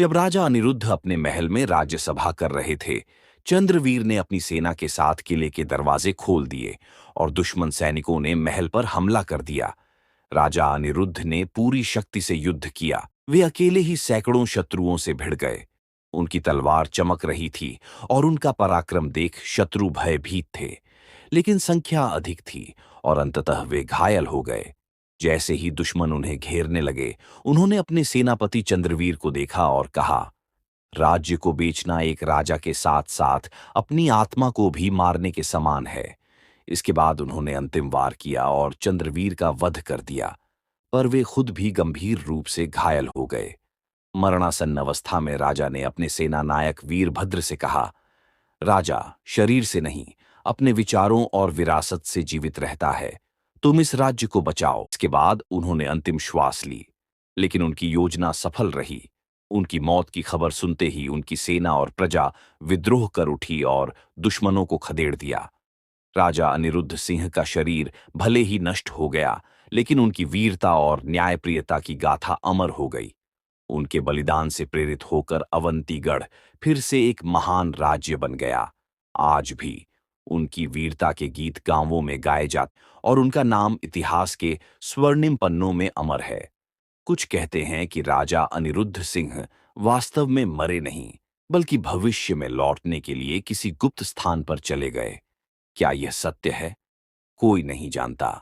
जब राजा अनिरुद्ध अपने महल में राज्यसभा कर रहे थे, चंद्रवीर ने अपनी सेना के साथ किले के दरवाजे खोल दिए और दुश्मन सैनिकों ने महल पर हमला कर दिया। राजा अनिरुद्ध ने पूरी शक्ति से युद्ध किया। वे अकेले ही सैकड़ों शत्रुओं से भिड़ गए। उनकी तलवार चमक रही थी और उनका पराक्रम देख शत्रु भयभीत थे। लेकिन संख्या अधिक थी और अंततः वे घायल हो गए। जैसे ही दुश्मन उन्हें घेरने लगे, उन्होंने अपने सेनापति चंद्रवीर को देखा और कहा, राज्य को बेचना एक राजा के साथ साथ अपनी आत्मा को भी मारने के समान है। इसके बाद उन्होंने अंतिम वार किया और चंद्रवीर का वध कर दिया, पर वे खुद भी गंभीर रूप से घायल हो गए। मरणासन्न अवस्था में राजा ने अपने सेना नायक वीरभद्र से कहा, राजा शरीर से नहीं, अपने विचारों और विरासत से जीवित रहता है। तुम इस राज्य को बचाओ। इसके बाद उन्होंने अंतिम श्वास ली, लेकिन उनकी योजना सफल रही। उनकी मौत की खबर सुनते ही उनकी सेना और प्रजा विद्रोह कर उठी और दुश्मनों को खदेड़ दिया। राजा अनिरुद्ध सिंह का शरीर भले ही नष्ट हो गया, लेकिन उनकी वीरता और न्यायप्रियता की गाथा अमर हो गई। उनके बलिदान से प्रेरित होकर अवंतीगढ़ फिर से एक महान राज्य बन गया। आज भी उनकी वीरता के गीत गांवों में गाए जाते और उनका नाम इतिहास के स्वर्णिम पन्नों में अमर है। कुछ कहते हैं कि राजा अनिरुद्ध सिंह वास्तव में मरे नहीं, बल्कि भविष्य में लौटने के लिए किसी गुप्त स्थान पर चले गए। क्या यह सत्य है? कोई नहीं जानता।